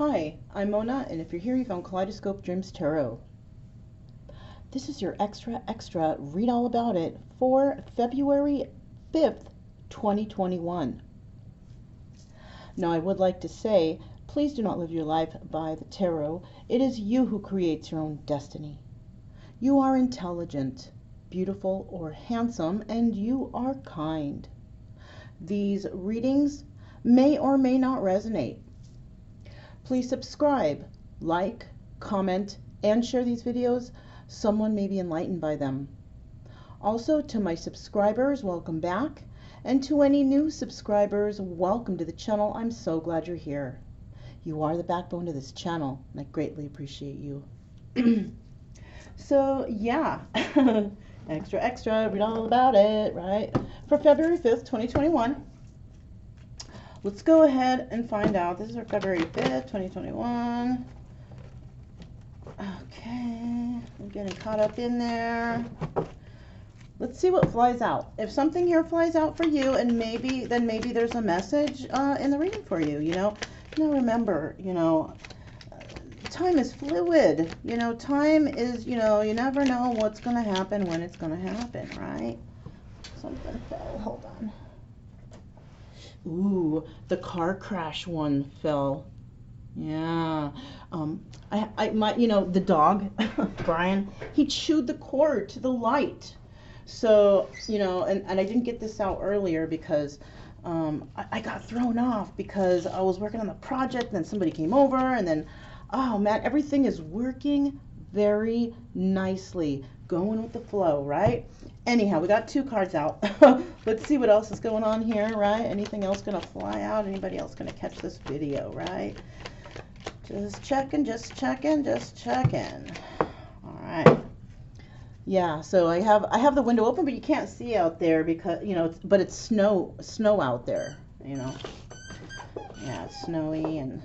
Hi, I'm Mona, and if you're here, you found Kaleidoscope Dreams Tarot. This is your extra read all about it for February 5th, 2021. Now, I would like to say, please do not live your life by the tarot. It is you who creates your own destiny. You are intelligent, beautiful, or handsome, and you are kind. These readings may or may not resonate. Please subscribe, like, comment, and share these videos. Someone may be enlightened by them. Also, to my subscribers, welcome back. And to any new subscribers, welcome to the channel. I'm so glad you're here. You are the backbone of this channel, and I greatly appreciate you. So, yeah, extra, read all about it, right? For February 5th, 2021. Let's go ahead and find out. This is our February 5th, 2021. Okay, I'm getting caught up in there. Let's see what flies out. If something here flies out for you, and maybe there's a message in the reading for you. Now remember, time is fluid. Time is, you never know what's going to happen when it's going to happen, right? Something fell. Hold on. Ooh, the car crash one fell. Yeah. The dog, Brian, he chewed the cord to the light. So, and I didn't get this out earlier because I got thrown off because I was working on the project and then somebody came over and then, oh man, everything is working very nicely, going with the flow, right? Anyhow, we got 2 cards out. Let's see what else is going on here, right? Anything else going to fly out? Anybody else going to catch this video, right? Just checking. All right. Yeah, so I have the window open, but you can't see out there because, but it's snow out there, Yeah, it's snowy, and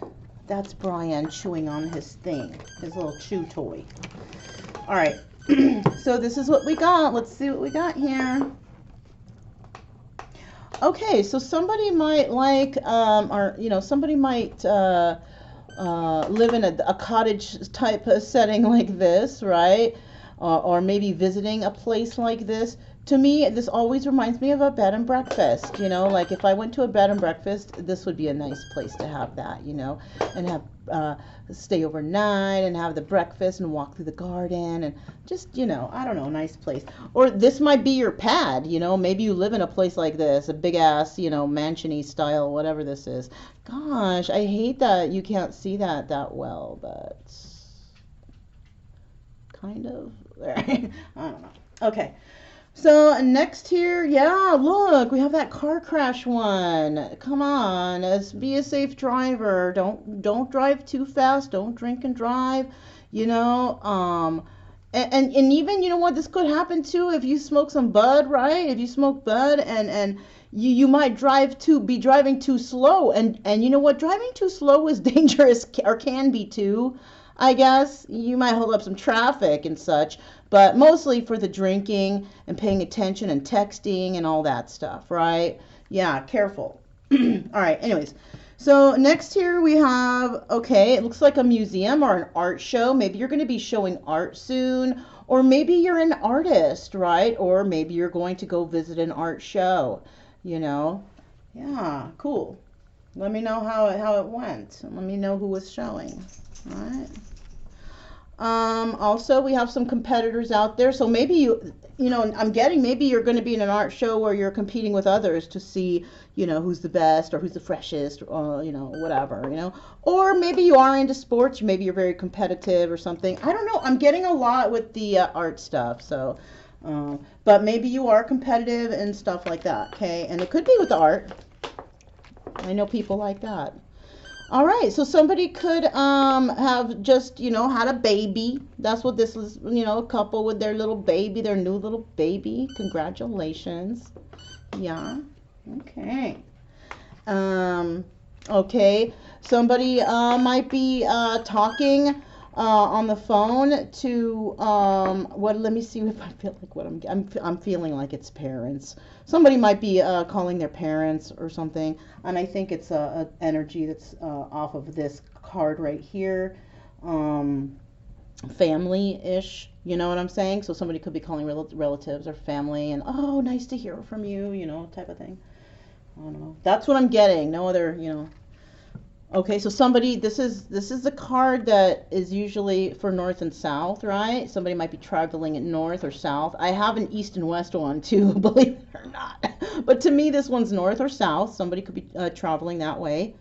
that's Brian chewing on his thing, his little chew toy. All right. So this is what we got. Let's see what we got here. Okay, so somebody might somebody might live in a cottage type of setting like this, right? Or maybe visiting a place like this. To me, this always reminds me of a bed and breakfast, like if I went to a bed and breakfast, this would be a nice place to have that, and have stay overnight and have the breakfast and walk through the garden and just, I don't know, nice place. Or this might be your pad, maybe you live in a place like this, a big ass, mansion-y style, whatever this is. Gosh, I hate that you can't see that well, but kind of there. I don't know. Okay. So next here, yeah, look, we have that car crash one. Come on, be a safe driver. Don't drive too fast. Don't drink and drive. And even, what this could happen too if you smoke some bud, right? If you smoke bud and you might be driving too slow, and you know what? Driving too slow is dangerous, or can be too. I guess you might hold up some traffic and such, but mostly for the drinking and paying attention and texting and all that stuff, right? Yeah, careful. All right, anyways. So next here we have, okay, it looks like a museum or an art show. Maybe you're going to be showing art soon, or maybe you're an artist, right? Or maybe you're going to go visit an art show, Yeah, cool. Let me know how it went. Let me know who was showing. All right. Also, we have some competitors out there. So maybe I'm getting maybe you're going to be in an art show where you're competing with others to see, who's the best or who's the freshest, or, whatever, Or maybe you are into sports. Maybe you're very competitive or something. I don't know. I'm getting a lot with the art stuff. So, but maybe you are competitive and stuff like that. Okay. And it could be with art. I know people like that. All right, so somebody could have just, had a baby. That's what this is, a couple with their little baby, their new little baby. Congratulations. Yeah, okay. Okay, somebody might be talking on the phone to what, let me see if I feel like what I'm feeling like it's parents. Somebody might be calling their parents or something, and I think it's a energy that's off of this card right here. Family-ish, you know what I'm saying? So somebody could be calling relatives or family, and oh, nice to hear from you, you know, type of thing. I don't know. That's what I'm getting. No other, you know. Okay, so somebody, this is the card that is usually for north and south, right? Somebody might be traveling in north or south. I have an east and west one too, believe it or not. But to me, this one's north or south. Somebody could be traveling that way.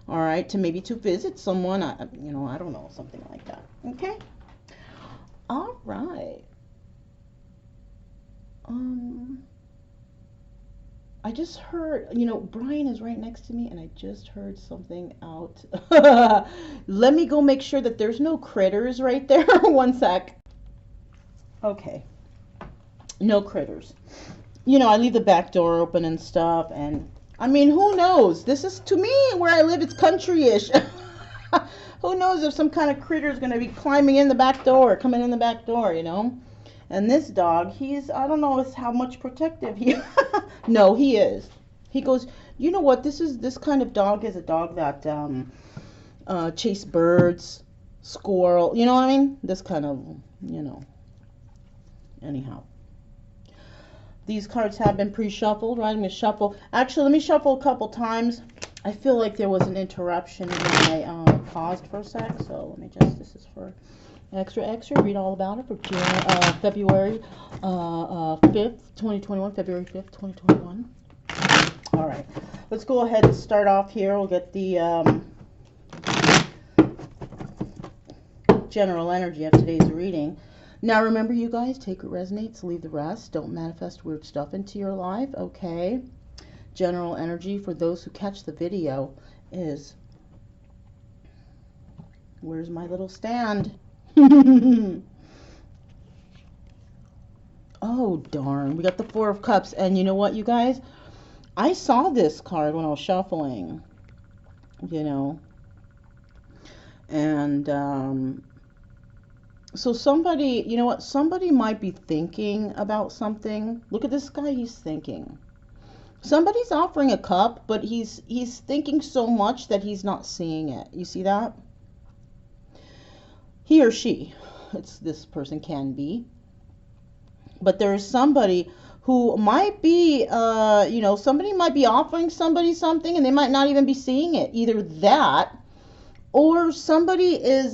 All right, to maybe to visit someone, you know, I don't know, something like that. Okay. All right. I just heard, you know, Brian is right next to me, and I just heard something out. Let me go make sure that there's no critters right there. One sec. Okay. No critters. You know, I leave the back door open and stuff, and I mean, who knows? This is, to me, where I live, it's country-ish. Who knows if some kind of critter is going to be climbing in the back door, coming in the back door, you know? And this dog, he's, I don't know how much protective he No, he is. He goes, you know what, this kind of dog is a dog that chase birds, squirrel, you know what I mean? This kind of, you know. Anyhow. These cards have been pre-shuffled, right? I'm going to shuffle. Actually, let me shuffle a couple times. I feel like there was an interruption when I paused for a sec, so let me just, this is for extra, read all about it for February 5th, 2021, February 5th, 2021. All right, let's go ahead and start off here. We'll get the general energy of today's reading. Now, remember, you guys, take what resonates, leave the rest. Don't manifest weird stuff into your life, okay? General energy for those who catch the video is, where's my little stand? Oh, darn. We got the Four of Cups. And you know what, you guys? I saw this card when I was shuffling, you know. And so somebody, you know what? Somebody might be thinking about something. Look at this guy. He's thinking. Somebody's offering a cup, but he's thinking so much that he's not seeing it. You see that? He or she. This person can be. But there is somebody who might be, you know, somebody might be offering somebody something and they might not even be seeing it. Either that, or somebody is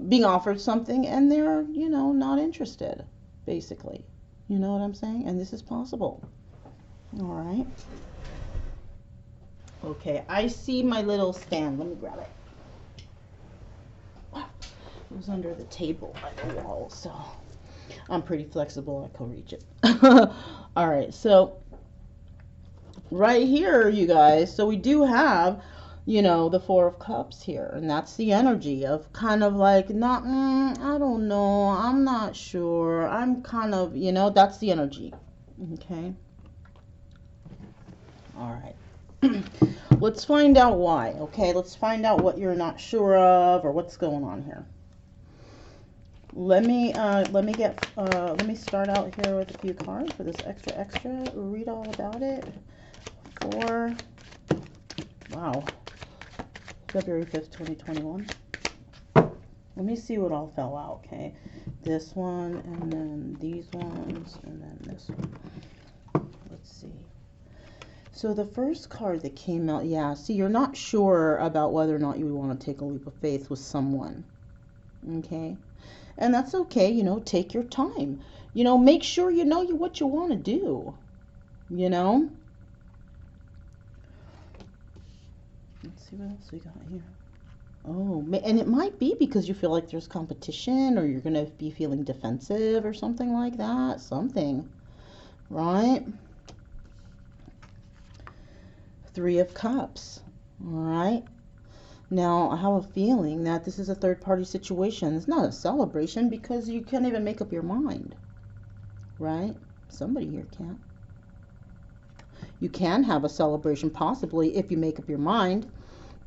being offered something and they're, you know, not interested, basically. You know what I'm saying? And this is possible. All right. Okay, I see my little stand. Let me grab it. It was under the table by the wall, so I'm pretty flexible. I can reach it. All right, so right here, you guys, so we do have, you know, the Four of Cups here, and that's the energy of kind of like, not, I don't know, I'm not sure, I'm kind of, you know, that's the energy. Okay. All right. Let's find out why. Okay, let's find out what you're not sure of or what's going on here. Let me start out here with a few cards for this extra. Read all about it. Wow. February 5th, 2021. Let me see what all fell out, okay? This one, and then these ones, and then this one. Let's see. So the first card that came out, yeah, see, you're not sure about whether or not you want to take a leap of faith with someone, okay? And that's okay, you know, take your time. You know, make sure you know what you want to do, you know? Let's see what else we got here. Oh, and it might be because you feel like there's competition or you're going to be feeling defensive or something like that. Something, right? Three of Cups, all right? Now, I have a feeling that this is a third-party situation. It's not a celebration because you can't even make up your mind, right? Somebody here can't. You can have a celebration possibly if you make up your mind,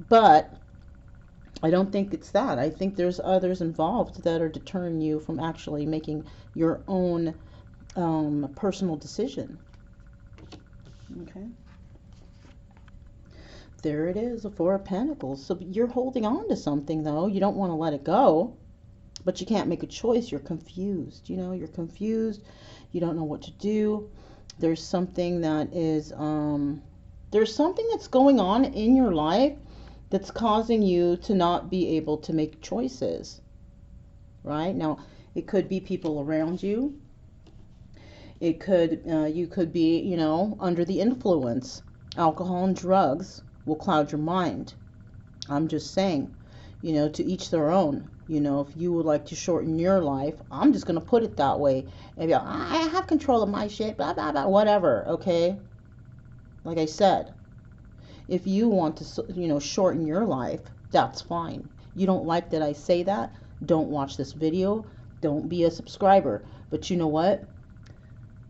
but I don't think it's that. I think there's others involved that are deterring you from actually making your own personal decision. Okay. There it is, the Four of Pentacles. So you're holding on to something, though. You don't want to let it go, but you can't make a choice. You're confused. You know, you're confused. You don't know what to do. There's something that is, there's something that's going on in your life that's causing you to not be able to make choices, right? Now, it could be people around you. It could, you could be, you know, under the influence. Alcohol and drugs will cloud your mind. I'm just saying, you know, to each their own. You know, if you would like to shorten your life, I'm just going to put it that way. Maybe I have control of my shit, blah, blah, blah, whatever, okay? Like I said, if you want to, you know, shorten your life, that's fine. You don't like that I say that, don't watch this video, don't be a subscriber. But you know what?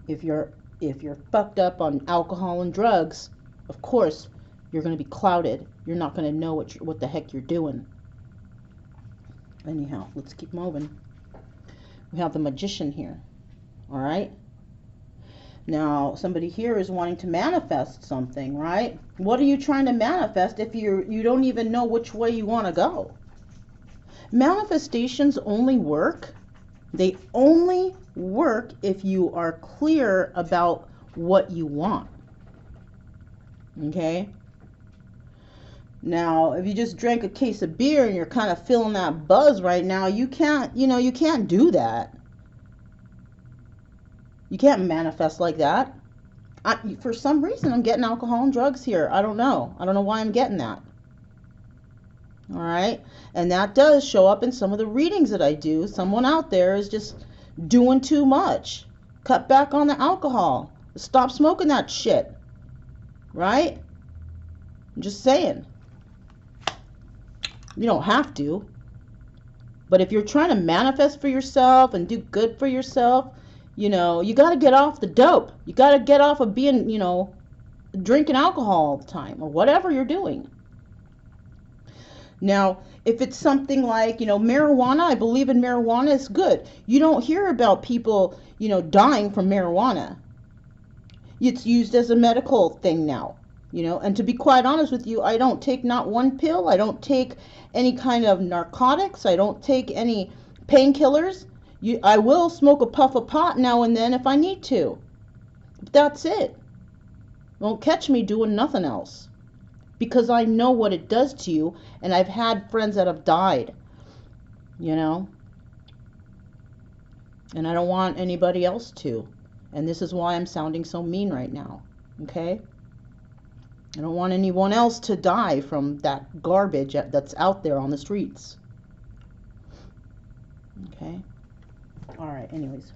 If you're fucked up on alcohol and drugs, of course, you're going to be clouded. You're not going to know what the heck you're doing. Anyhow, let's keep moving. We have the Magician here. All right? Now, somebody here is wanting to manifest something, right? What are you trying to manifest if you don't even know which way you want to go? Manifestations only work. They only work if you are clear about what you want. Okay? Now, if you just drank a case of beer and you're kind of feeling that buzz right now, you can't, you know, you can't do that. You can't manifest like that. For some reason, I'm getting alcohol and drugs here. I don't know. I don't know why I'm getting that. All right? And that does show up in some of the readings that I do. Someone out there is just doing too much. Cut back on the alcohol. Stop smoking that shit. Right? I'm just saying. You don't have to. But if you're trying to manifest for yourself and do good for yourself, you know, you got to get off the dope. You got to get off of being, you know, drinking alcohol all the time or whatever you're doing. Now, if it's something like, you know, marijuana, I believe in marijuana, it's good. You don't hear about people, you know, dying from marijuana. It's used as a medical thing now, you know, and to be quite honest with you, I don't take not one pill. I don't take any kind of narcotics. I don't take any painkillers. I will smoke a puff of pot now and then if I need to. But that's it. Won't catch me doing nothing else. Because I know what it does to you, and I've had friends that have died, you know. And I don't want anybody else to. And this is why I'm sounding so mean right now, okay? I don't want anyone else to die from that garbage that's out there on the streets. Okay? All right, anyways.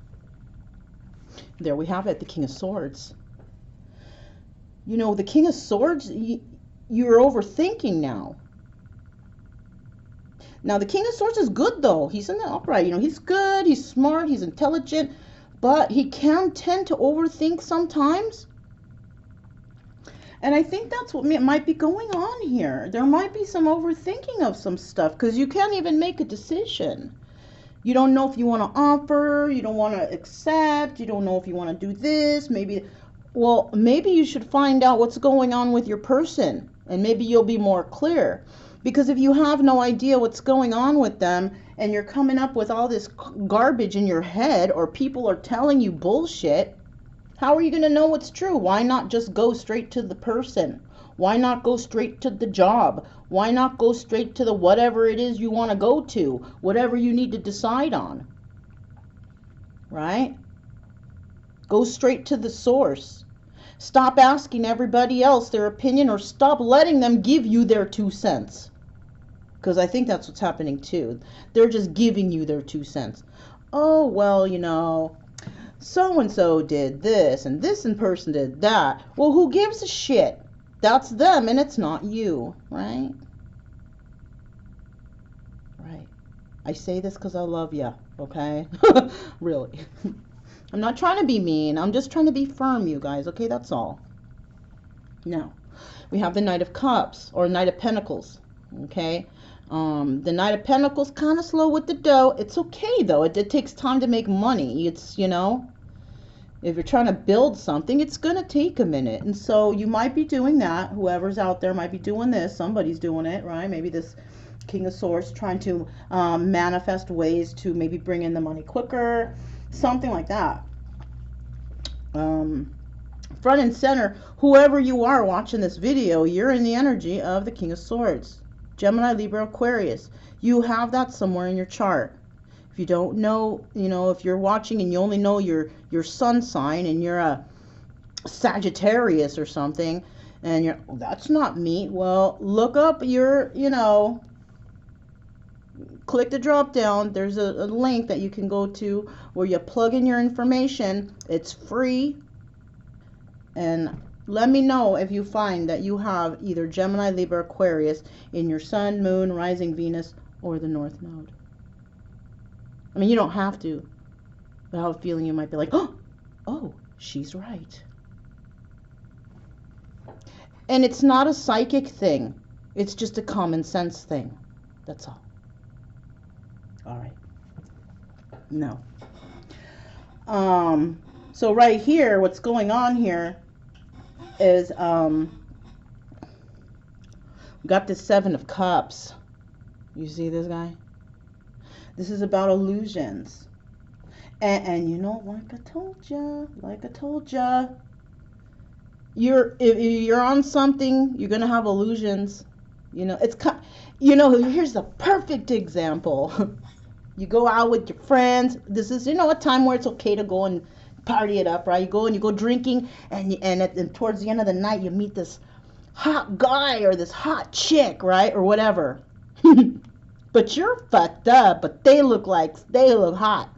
There we have it, the King of Swords. You know, the King of Swords, you're overthinking now. Now, the King of Swords is good, though. He's in the upright. You know, he's good, he's smart, he's intelligent, but he can tend to overthink sometimes. And I think that's what might be going on here. There might be some overthinking of some stuff because you can't even make a decision. You don't know if you want to offer, you don't want to accept, you don't know if you want to do this, maybe you should find out what's going on with your person, and maybe you'll be more clear. Because if you have no idea what's going on with them, and you're coming up with all this garbage in your head, or people are telling you bullshit, how are you going to know what's true? Why not just go straight to the person? Why not go straight to the job? Why not go straight to the whatever it is you want to go to? Whatever you need to decide on. Right? Go straight to the source. Stop asking everybody else their opinion, or stop letting them give you their 2 cents. Because I think that's what's happening too. They're just giving you their 2 cents. Oh, well, you know, so-and-so did this, and this person did that. Well, who gives a shit? That's them, and it's not you, right? Right. I say this because I love you, okay? Really. I'm not trying to be mean. I'm just trying to be firm, you guys, okay? That's all. Now, we have the Knight of Cups, or Knight of Pentacles, okay? The Knight of Pentacles, kind of slow with the dough. It's okay, though. It takes time to make money. It's, you know, if you're trying to build something, it's going to take a minute. And so you might be doing that. Whoever's out there might be doing this. Somebody's doing it, right? Maybe this King of Swords trying to manifest ways to maybe bring in the money quicker. Something like that. Front and center, whoever you are watching this video, you're in the energy of the King of Swords. Gemini, Libra, Aquarius. You have that somewhere in your chart. If you don't know, you know, if you're watching and you only know your sun sign and you're a Sagittarius or something, and you're, oh, that's not me. Well, look up your, you know, click the drop down. There's a link that you can go to where you plug in your information. It's free. And let me know if you find that you have either Gemini, Libra, Aquarius in your sun, moon, rising, Venus, or the North Node. I mean, you don't have to. But I have a feeling you might be like, oh, she's right. And it's not a psychic thing. It's just a common sense thing. That's all. All right. No. So right here, what's going on here is we got this Seven of Cups. You see this guy? This is about illusions. And you know, like I told ya, if you're on something, you're gonna have illusions. You know, you know, here's the perfect example. You go out with your friends. This is, you know, a time where it's okay to go and party it up, right? You go and you go drinking, and towards the end of the night, you meet this hot guy or this hot chick, right? Or whatever. But you're fucked up, but they look hot.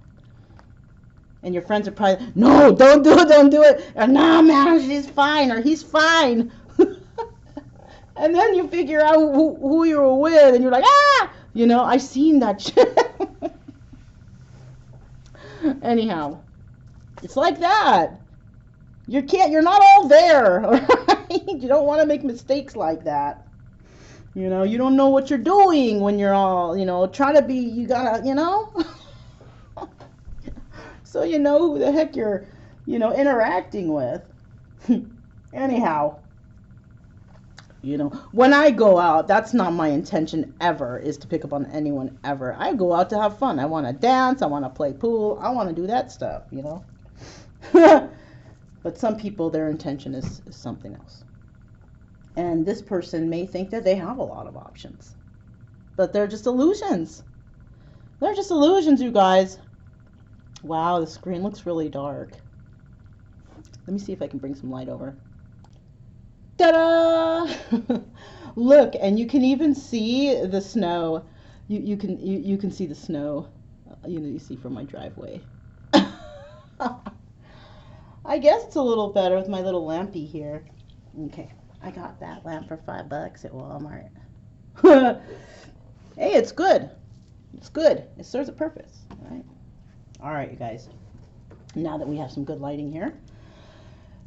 And your friends are probably, no, don't do it. Or, no, man, she's fine, or he's fine. And then you figure out who you were with, and you're like, ah! You know, I've seen that shit. Anyhow, it's like that. You're not all there, right? You don't want to make mistakes like that. You know, you don't know what you're doing when you're all, you know, trying to be, you gotta, you know. So you know who the heck you're, you know, interacting with. Anyhow, you know, when I go out, that's not my intention ever, is to pick up on anyone ever. I go out to have fun. I want to dance. I want to play pool. I want to do that stuff, you know. But some people, their intention is something else. And this person may think that they have a lot of options. But they're just illusions. They're just illusions, you guys. Wow, the screen looks really dark. Let me see if I can bring some light over. Ta-da! Look, and you can even see the snow. You can see the snow. You know, you see from my driveway. I guess it's a little better with my little lampy here. Okay, I got that lamp for $5 at Walmart. Hey, it's good. It's good. It serves a purpose, right? All right, you guys. Now that we have some good lighting here.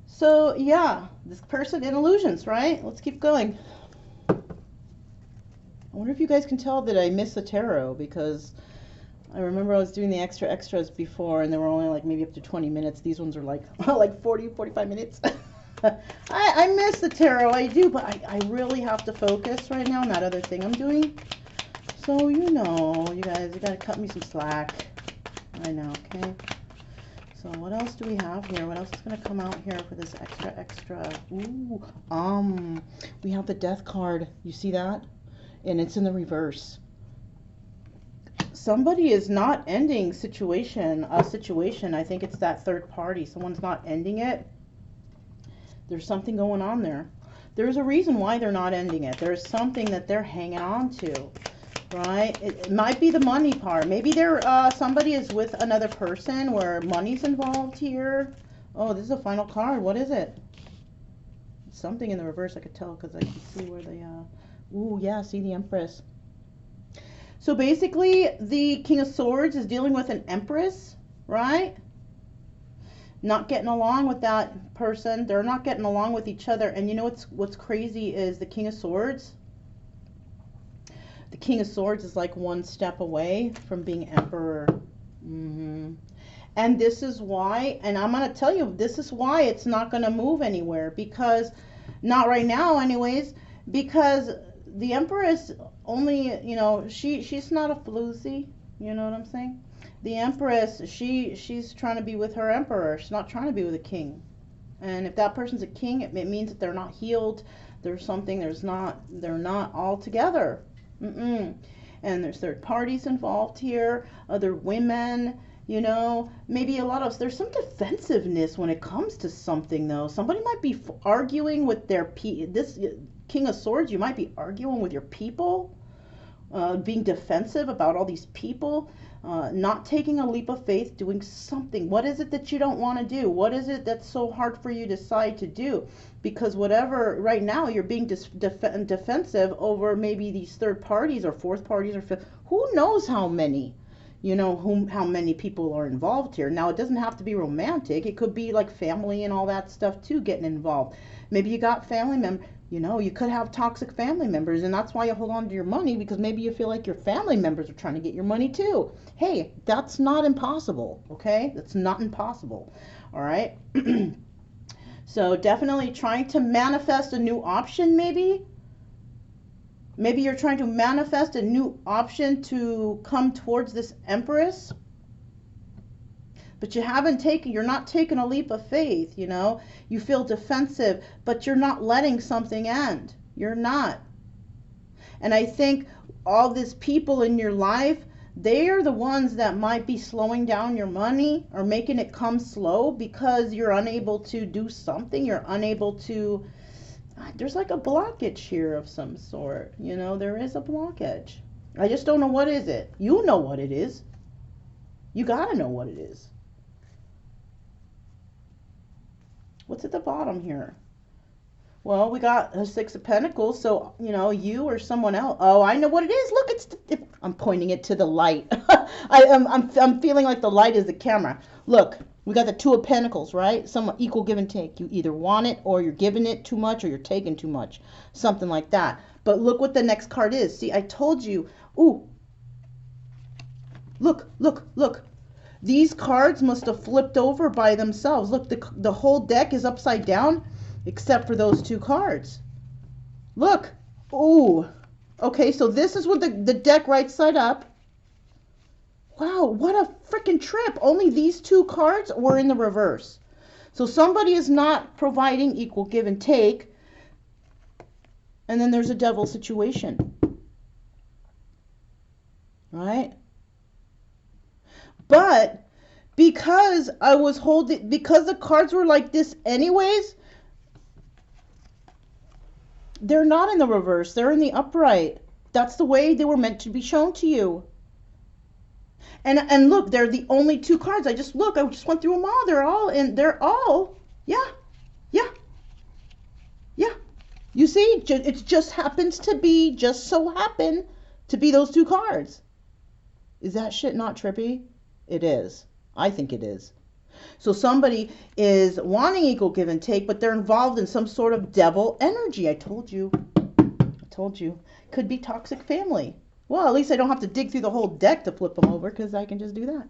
So, yeah, this person in illusions, right? Let's keep going. I wonder if you guys can tell that I miss the tarot, because I remember I was doing the extras before, and they were only like maybe up to 20 minutes. These ones are like 40, 45 minutes. I miss the tarot, I do, but I really have to focus right now on that other thing I'm doing. So, you know, you guys, you got to cut me some slack. I know, okay? So what else do we have here? What else is going to come out here for this extra? Ooh, we have the Death card. You see that? And it's in the reverse. Somebody is not ending a situation. I think it's that third party. Someone's not ending it. There's something going on there. There's a reason why they're not ending it. There's something that they're hanging on to. Right? It might be the money part. Maybe somebody is with another person where money's involved here. Oh, this is a final card. What is it? Something in the reverse, I could tell, because I can see where they, ooh, yeah, see the Empress. So basically, the King of Swords is dealing with an Empress, right? Not getting along with that person. They're not getting along with each other. And you know what's crazy is the King of Swords. The King of Swords is like one step away from being Emperor. And this is why, and I'm going to tell you, this is why it's not going to move anywhere, because, not right now anyways, because the Empress only, you know, she's not a floozy, you know what I'm saying? The Empress, she's trying to be with her Emperor. She's not trying to be with a king. And if that person's a king, it means that they're not healed. There's something, they're not all together. And there's third parties involved here, other women, you know, maybe there's some defensiveness when it comes to something, though. Somebody might be arguing with this King of Swords, you might be arguing with your people, being defensive about all these people, not taking a leap of faith, doing something. What is it that you don't want to do? What is it that's so hard for you to decide to do? Because whatever, right now, you're being defensive over maybe these third parties or fourth parties or fifth. Who knows how many? You know, how many people are involved here. Now, it doesn't have to be romantic. It could be like family and all that stuff too getting involved. Maybe you got family members. You know, you could have toxic family members, and that's why you hold on to your money, because maybe you feel like your family members are trying to get your money too. Hey, that's not impossible, okay? That's not impossible, all right? So definitely trying to manifest a new option, maybe. Maybe you're trying to manifest a new option to come towards this Empress, but you're not taking a leap of faith, you know. You feel defensive, but you're not letting something end. You're not. And I think all these people in your life, they are the ones that might be slowing down your money or making it come slow because you're unable to do something. You're unable to, there's like a blockage here of some sort, you know. There is a blockage. I just don't know what is it. You know what it is. You gotta know what it is. What's at the bottom here? Well, we got a Six of Pentacles, so, you know, you or someone else. Oh, I know what it is. Look, I'm pointing it to the light. I'm feeling like the light is the camera. Look, we got the Two of Pentacles, right? Some equal give and take. You either want it, or you're giving it too much, or you're taking too much. Something like that. But look what the next card is. See, I told you. Ooh. Look, look, look. These cards must have flipped over by themselves. Look, the whole deck is upside down except for those two cards. Look. Ooh. Okay, so this is with the deck right side up. Wow, what a freaking trip. Only these two cards were in the reverse. So somebody is not providing equal give and take. And then there's a devil situation. Right? But because because the cards were like this anyways, they're not in the reverse. They're in the upright. That's the way they were meant to be shown to you. And look, they're the only two cards. I just went through them all. They're all, yeah. You see, it just happens to be, just so happen to be those two cards. Is that shit not trippy? It is. I think it is. So somebody is wanting equal give and take, but they're involved in some sort of devil energy. I told you. Could be toxic family. Well, at least I don't have to dig through the whole deck to flip them over, because I can just do that.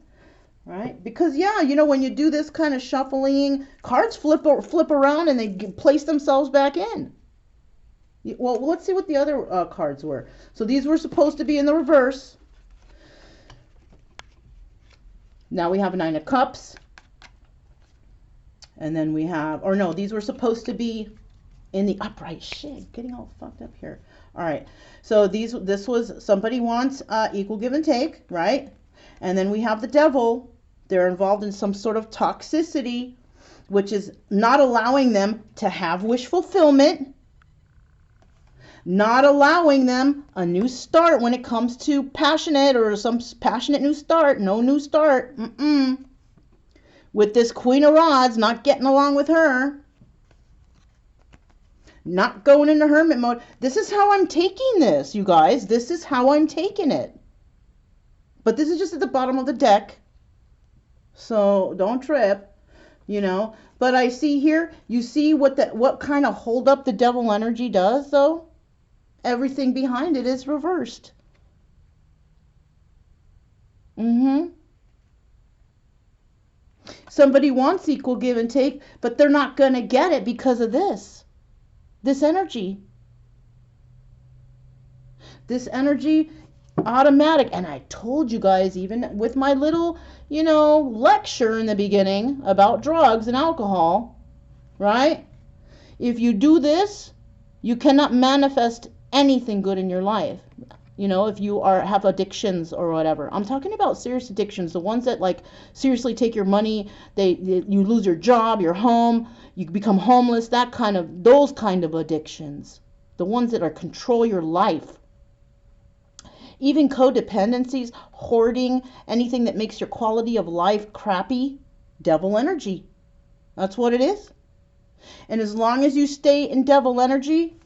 Right? Because, yeah, you know, when you do this kind of shuffling, cards flip around and they place themselves back in. Well, let's see what the other cards were. So these were supposed to be in the reverse. Now we have a Nine of Cups. And then we have, or no, these were supposed to be in the upright. Shit, getting all fucked up here. All right. So this was, somebody wants equal give and take, right? And then we have the devil. They're involved in some sort of toxicity, which is not allowing them to have wish fulfillment, not allowing them a new start when it comes to passionate or some passionate new start. No new start. With this Queen of Rods, not getting along with her. Not going into hermit mode. This is how I'm taking this, you guys. This is how I'm taking it. But this is just at the bottom of the deck. So don't trip, you know. But I see here, you see what kind of hold up the devil energy does, though? Everything behind it is reversed. Mm-hmm. Somebody wants equal give and take, but they're not going to get it because of this energy. This energy, automatic. And I told you guys, even with my little, lecture in the beginning about drugs and alcohol, right? If you do this, you cannot manifest anything good in your life. If you have addictions or whatever. I'm talking about serious addictions, the ones that like seriously take your money, you lose your job, your home, you become homeless, those kind of addictions. The ones that control your life. Even codependencies, hoarding, anything that makes your quality of life crappy, devil energy. That's what it is. And as long as you stay in devil energy,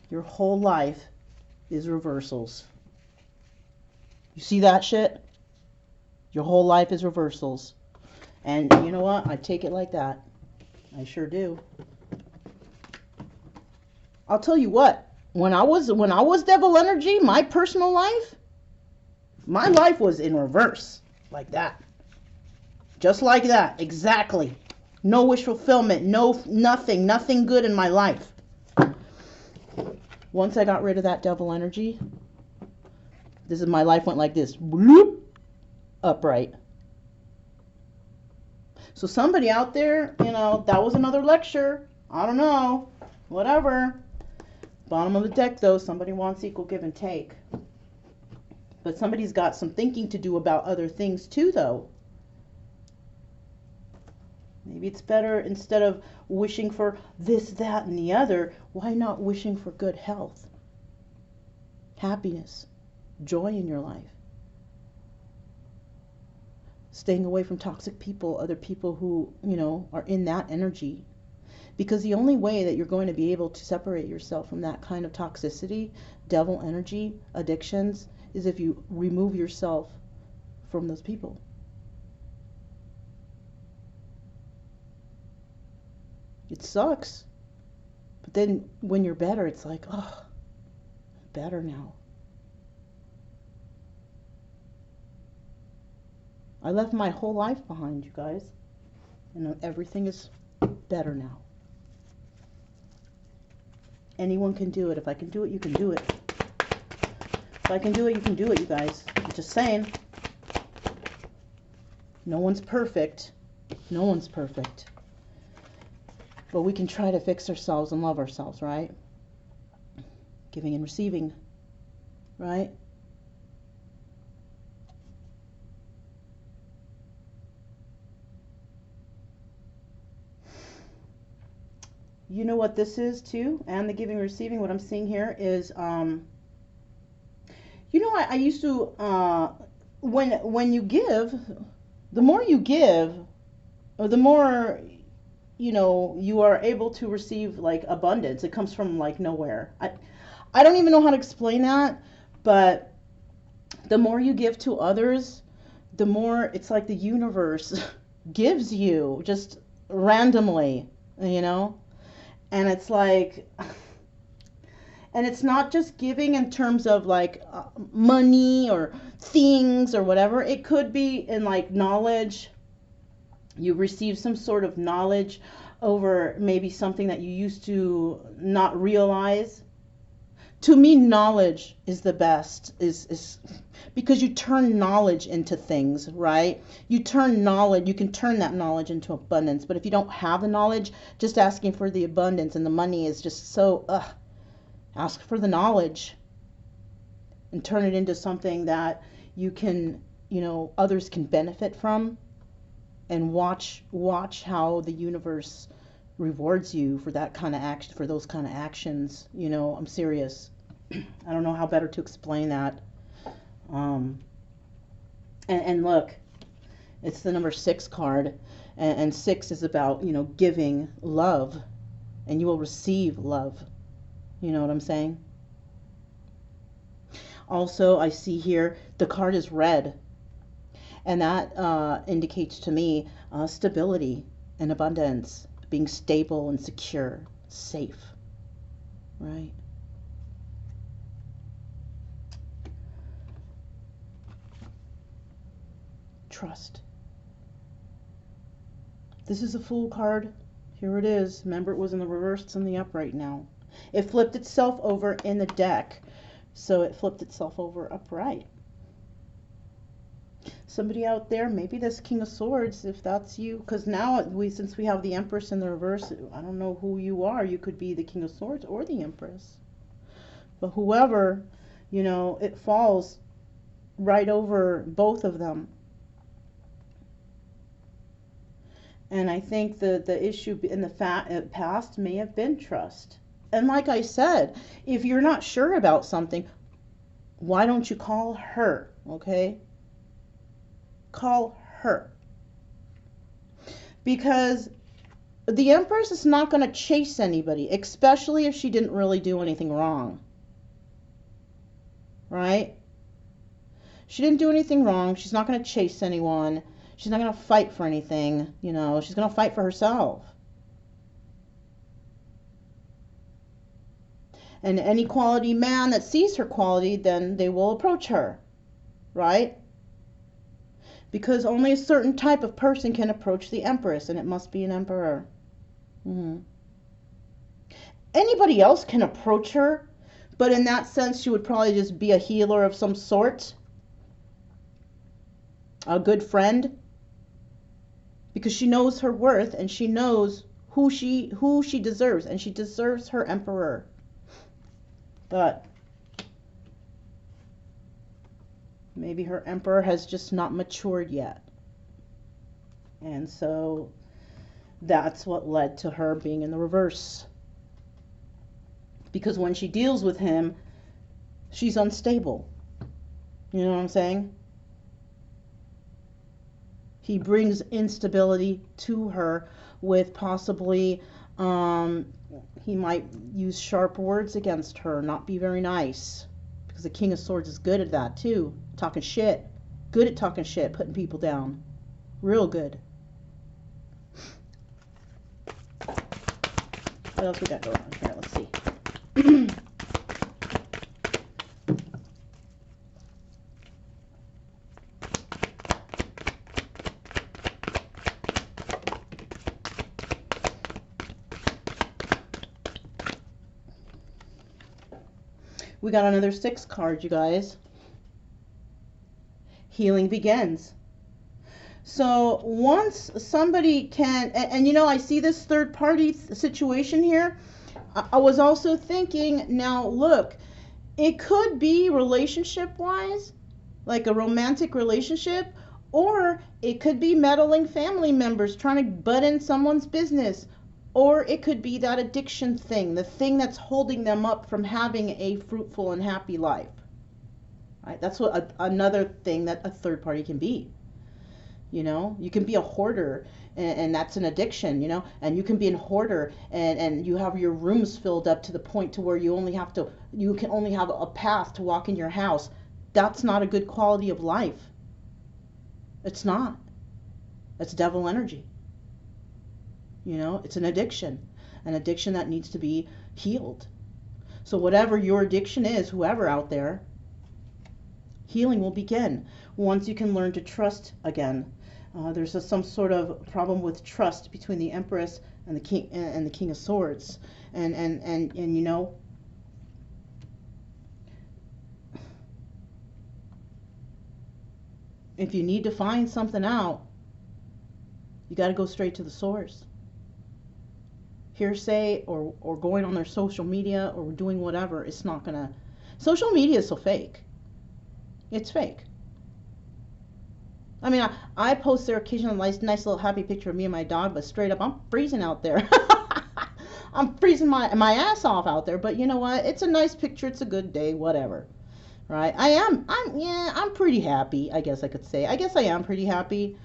your whole life is reversals. You see that shit? Your whole life is reversals. And you know what? I take it like that. I sure do. I'll tell you what. When I was devil energy, my personal life, my life was in reverse. Like that. Just like that. Exactly. No wish fulfillment. Nothing good in my life. Once I got rid of that devil energy, my life went like this. Bloop, upright. So somebody out there, that was another lecture. I don't know. Whatever. Bottom of the deck, though, somebody wants equal give and take. But somebody's got some thinking to do about other things, too, though. Maybe it's better, instead of wishing for this, that, and the other, why not wishing for good health, happiness, joy in your life? Staying away from toxic people, other people who, are in that energy. Because the only way that you're going to be able to separate yourself from that kind of toxicity, devil energy, addictions, is if you remove yourself from those people. It sucks. But then when you're better, it's like, oh, I'm better now. I left my whole life behind, you guys. And everything is better now. Anyone can do it. If I can do it, you can do it. If I can do it, you can do it, you guys. I'm just saying. No one's perfect. No one's perfect. But we can try to fix ourselves and love ourselves, right? Giving and receiving, right? You know what this is too? And the giving and receiving, what I'm seeing here is, I used to, when you give, the more you give, or the more, you are able to receive like abundance. It comes from like nowhere. I don't even know how to explain that, but the more you give to others, the more it's like the universe gives you just randomly, and it's like, and it's not just giving in terms of like money or things or whatever. It could be in like knowledge. You receive some sort of knowledge over maybe something that you used to not realize. To me, knowledge is the best, is because you turn knowledge into things, right? You can turn that knowledge into abundance. But if you don't have the knowledge, just asking for the abundance and the money is just so, ask for the knowledge and turn it into something that you can, others can benefit from. And watch how the universe rewards you for that kind of action, for those kind of actions. I'm serious. I don't know how better to explain that. And look, it's the number 6 card, and 6 is about, giving love, and you will receive love. You know what I'm saying? Also, I see here the card is red. And that indicates to me stability and abundance, being stable and secure, safe, right? trust. This is a Fool card. Here it is. Remember, it was in the reverse. It's in the upright now. It flipped itself over in the deck, so it flipped itself over upright. Somebody out there, maybe this King of Swords, if that's you, because now since we have the Empress in the reverse, I don't know who you are. You could be the King of Swords or the Empress. But whoever, you know, it falls right over both of them. And I think the issue in the past may have been trust. And like I said, if you're not sure about something, why don't you call her, okay? Call her. Because the Empress is not going to chase anybody, especially if she didn't really do anything wrong. Right? She didn't do anything wrong. She's not going to chase anyone. She's not going to fight for anything. You know, she's going to fight for herself. And any quality man that sees her quality, then they will approach her. Right? Because only a certain type of person can approach the Empress, and it must be an Emperor. Anybody else can approach her, but in that sense, she would probably just be a healer of some sort. A good friend. Because she knows her worth, and she knows who she deserves, and she deserves her Emperor. But maybe her Emperor has just not matured yet. And so that's what led to her being in the reverse. Because when she deals with him, she's unstable. You know what I'm saying? He brings instability to her with possibly, he might use sharp words against her, not be very nice. Because the King of Swords is good at that too. Talking shit. Good at talking shit, putting people down. Real good. What else we got going on here? Let's see. We got another 6 card, you guys. Healing begins. So once somebody can, and you know, I see this third party situation here. I was also thinking, now look, it could be relationship wise, like a romantic relationship, or it could be meddling family members trying to butt in someone's business. Or it could be that addiction thing, the thing that's holding them up from having a fruitful and happy life. Right? That's what another thing that a third party can be. You know, you can be a hoarder, and that's an addiction, you know, and you can be a hoarder and you have your rooms filled up to the point to where you can only have a path to walk in your house. That's not a good quality of life. It's not. That's devil energy. You know, it's an addiction that needs to be healed. So whatever your addiction is, whoever out there, healing will begin once you can learn to trust again. There's some sort of problem with trust between the Empress and the King of Swords, and you know, if you need to find something out, you got to go straight to the source. Hearsay or going on their social media or doing whatever, it's not gonna. Social media is so fake. It's fake. I mean, I post there occasionally a nice little happy picture of me and my dog, but straight up, I'm freezing out there. I'm freezing my ass off out there, but you know what? It's a nice picture. It's a good day, whatever. Right? I'm pretty happy, I guess I could say. I guess I am pretty happy.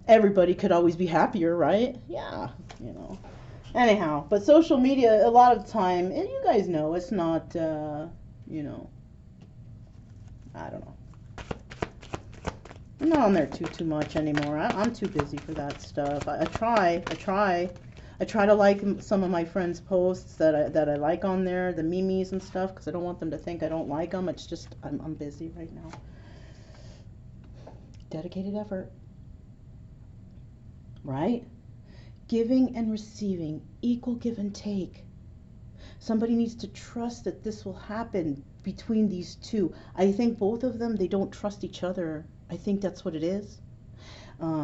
Everybody could always be happier, right? Yeah, you know. Anyhow, but social media, a lot of the time, and you guys know, it's not, you know, I don't know. I'm not on there too much anymore. I'm too busy for that stuff. I try to like some of my friends' posts that I like on there, the memes and stuff, because I don't want them to think I don't like them. It's just I'm busy right now. Dedicated effort, right? Giving and receiving, equal give and take. Somebody needs to trust that this will happen between these two. I think both of them, they don't trust each other. I think that's what it is.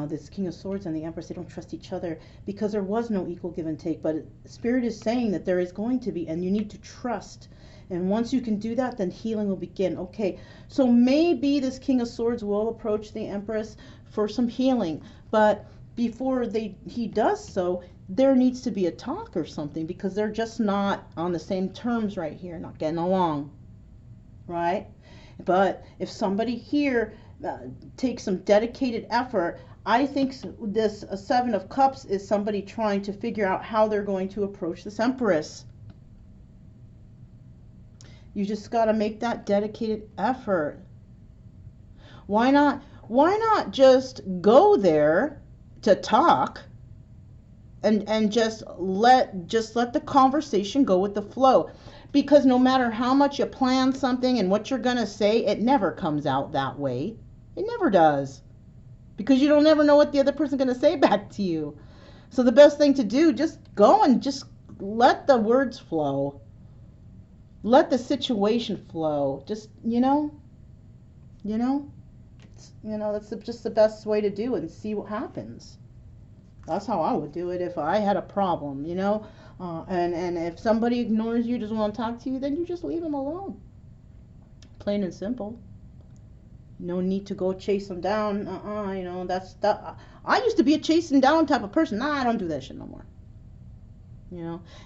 This King of Swords and the Empress, they don't trust each other because there was no equal give and take. But Spirit is saying that there is going to be, and you need to trust. And once you can do that, then healing will begin. Okay, so maybe this King of Swords will approach the Empress for some healing. But before he does so, there needs to be a talk or something, because they're just not on the same terms right here, not getting along, right? But if somebody here takes some dedicated effort, I think this Seven of Cups is somebody trying to figure out how they're going to approach this Empress. You just got to make that dedicated effort. Why not just go there to talk and just let the conversation go with the flow? Because no matter how much you plan something and what you're going to say, it never comes out that way. It never does. Because you don't ever know what the other person's going to say back to you. So the best thing to do, just go and just let the words flow. Let the situation flow. Just, that's just the best way to do it, and see what happens. That's how I would do it if I had a problem, and if somebody ignores you, doesn't want to talk to you, then you just leave them alone. Plain and simple. No need to go chase them down. That's that. I used to be a chasing down type of person. Nah, I don't do that shit no more.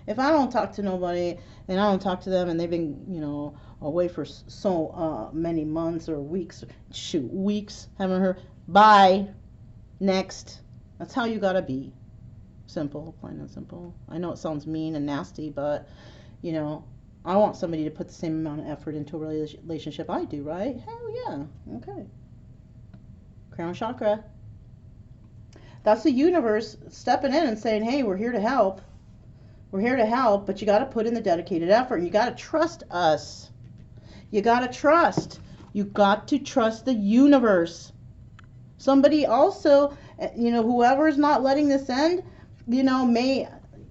If I don't talk to nobody and I don't talk to them and they've been, away for so many months or weeks, weeks, haven't heard, bye, next. That's how you gotta be. Simple, plain and simple. I know it sounds mean and nasty, but, I want somebody to put the same amount of effort into a relationship I do, right? Hell yeah. Okay. Crown chakra. That's the universe stepping in and saying, hey, we're here to help. We're here to help, but you got to put in the dedicated effort. You got to trust us. You got to trust. You got to trust the universe. Somebody also, whoever's not letting this end, may,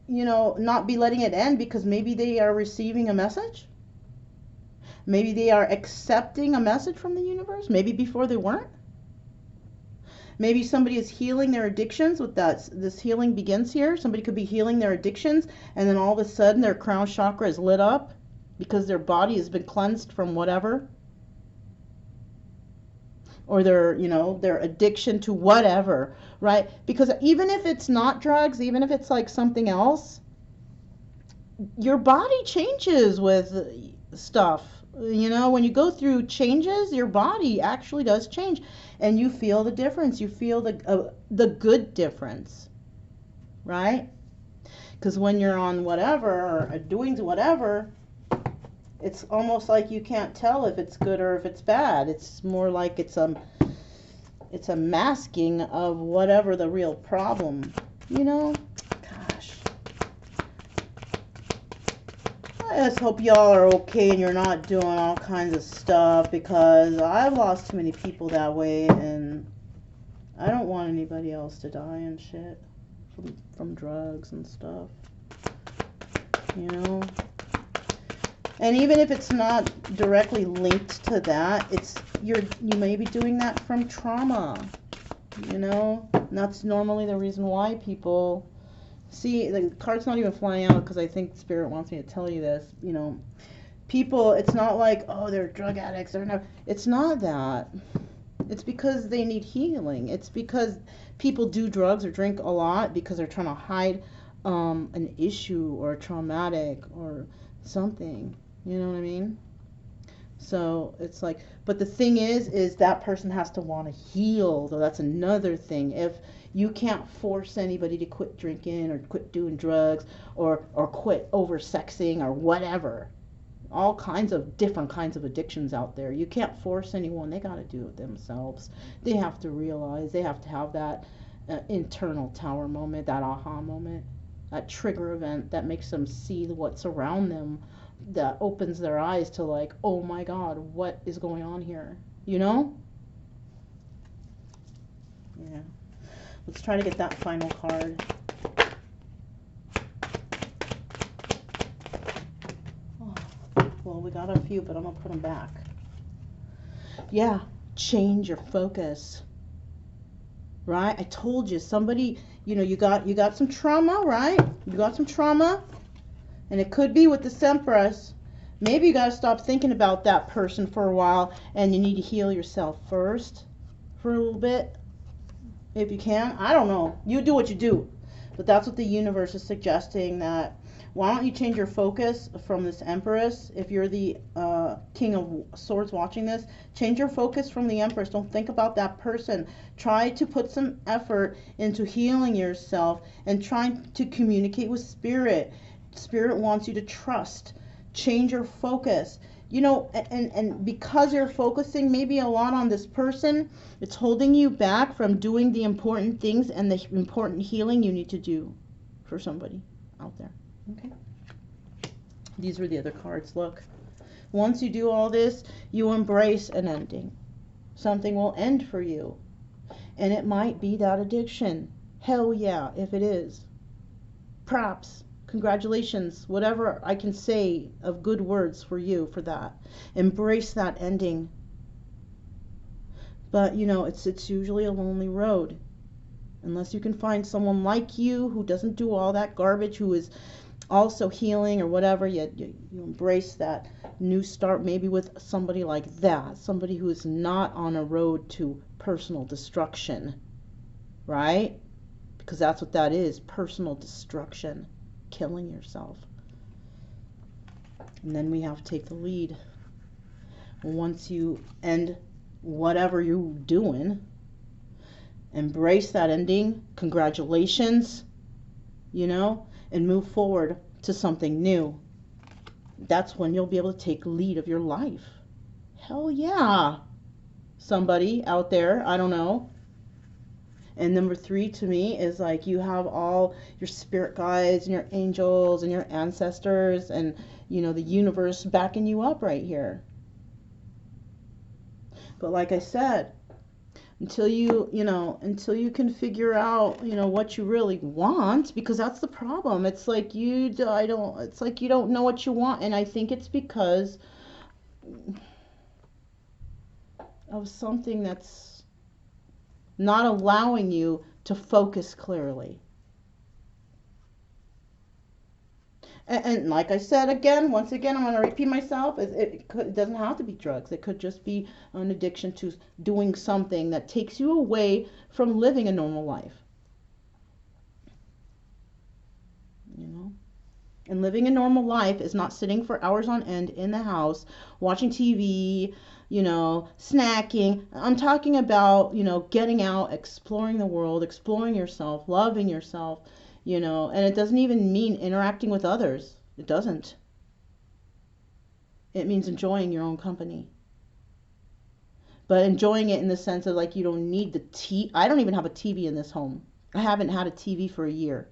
not be letting it end because maybe they are receiving a message. Maybe they are accepting a message from the universe. Maybe before they weren't. Maybe somebody is healing their addictions with that. This healing begins here. Somebody could be healing their addictions, and then all of a sudden their crown chakra is lit up because their body has been cleansed from whatever. Or their addiction to whatever, right? Because even if it's not drugs, even if it's like something else, your body changes with stuff. When you go through changes, your body actually does change, and you feel the difference. You feel the good difference, right? Because when you're on whatever or doing whatever, it's almost like you can't tell if it's good or if it's bad. It's more like it's a masking of whatever the real problem, Gosh. I just hope y'all are okay and you're not doing all kinds of stuff, because I've lost too many people that way, and I don't want anybody else to die and shit from drugs and stuff, And even if it's not directly linked to that, you may be doing that from trauma, And that's normally the reason why people see, the card's not even flying out because I think Spirit wants me to tell you this, people, it's not like, oh, they're drug addicts, it's not that. It's because they need healing. It's because people do drugs or drink a lot because they're trying to hide an issue or traumatic or something. You know what I mean? So it's like, but the thing is that person has to want to heal. So that's another thing. If you can't force anybody to quit drinking or quit doing drugs or quit over-sexing or whatever, all kinds of different kinds of addictions out there. You can't force anyone. They got to do it themselves. They have to realize, they have to have that internal tower moment, that aha moment, that trigger event that makes them see what's around them, that opens their eyes to like, oh my God, what is going on here? Yeah. Let's try to get that final card. Oh, well, we got a few, but I'm going to put them back. Yeah, change your focus. Right? I told you, somebody, you know, you got some trauma, right? You got some trauma. And it could be with the Empress. Maybe you got to stop thinking about that person for a while, and you need to heal yourself first for a little bit. If you can. I don't know. You do what you do. But that's what the universe is suggesting, that why don't you change your focus from this Empress? If you're the King of Swords watching this, change your focus from the Empress. Don't think about that person. Try to put some effort into healing yourself and trying to communicate with Spirit. Spirit wants you to trust. Change your focus. You know, and because you're focusing maybe a lot on this person, it's holding you back from doing the important things and the important healing you need to do for somebody out there. Okay. These were the other cards. Look. Once you do all this, you embrace an ending. Something will end for you. And it might be that addiction. Hell yeah, if it is. Props. Congratulations. Whatever I can say of good words for you for that. Embrace that ending. But, you know, it's usually a lonely road. Unless you can find someone like you who doesn't do all that garbage, who is also healing or whatever, you embrace that new start, maybe with somebody like that, somebody who is not on a road to personal destruction, right? Because that's what that is, personal destruction, killing yourself. And then we have to take the lead. Once you end whatever you're doing, embrace that ending, congratulations, you know, and move forward to something new. That's when you'll be able to take lead of your life. Hell yeah. Somebody out there, I don't know. And number 3 to me is like you have all your spirit guides and your angels and your ancestors and, you know, the universe backing you up right here. But like I said, until you can figure out, you know, what you really want, because that's the problem. It's like it's like you don't know what you want, and I think it's because of something that's not allowing you to focus clearly. And like I said once again, I'm going to repeat myself, it doesn't have to be drugs. It could just be an addiction to doing something that takes you away from living a normal life. You know? And living a normal life is not sitting for hours on end in the house, watching TV, you know, snacking. I'm talking about, you know, getting out, exploring the world, exploring yourself, loving yourself. You know, and it doesn't even mean interacting with others. It doesn't. It means enjoying your own company. But enjoying it in the sense of like you don't need the TV. I don't even have a TV in this home. I haven't had a TV for a year.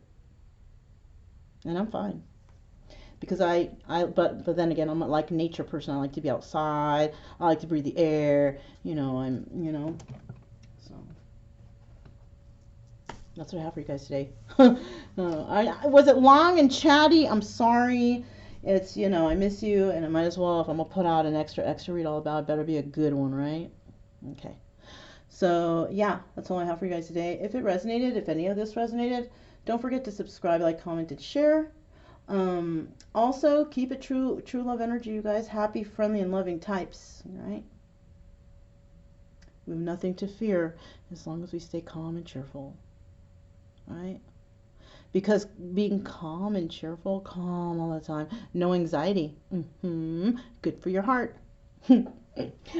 And I'm fine. Because but then again, I'm like a nature person. I like to be outside. I like to breathe the air. You know, so. That's what I have for you guys today. Was it long and chatty? I'm sorry. It's, you know, I miss you, and I might as well, if I'm going to put out an extra read all about, it better be a good one, right? Okay. So, yeah, that's all I have for you guys today. If it resonated, if any of this resonated, don't forget to subscribe, like, comment, and share. Also, keep it true love energy, you guys. Happy, friendly, and loving types, all right? We have nothing to fear as long as we stay calm and cheerful. Right? Because being calm and cheerful, calm all the time, no anxiety, good for your heart. I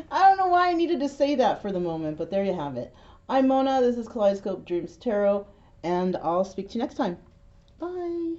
don't know why I needed to say that for the moment, but there you have it. I'm Mona, this is Kaleidoscope Dreams Tarot, and I'll speak to you next time. Bye.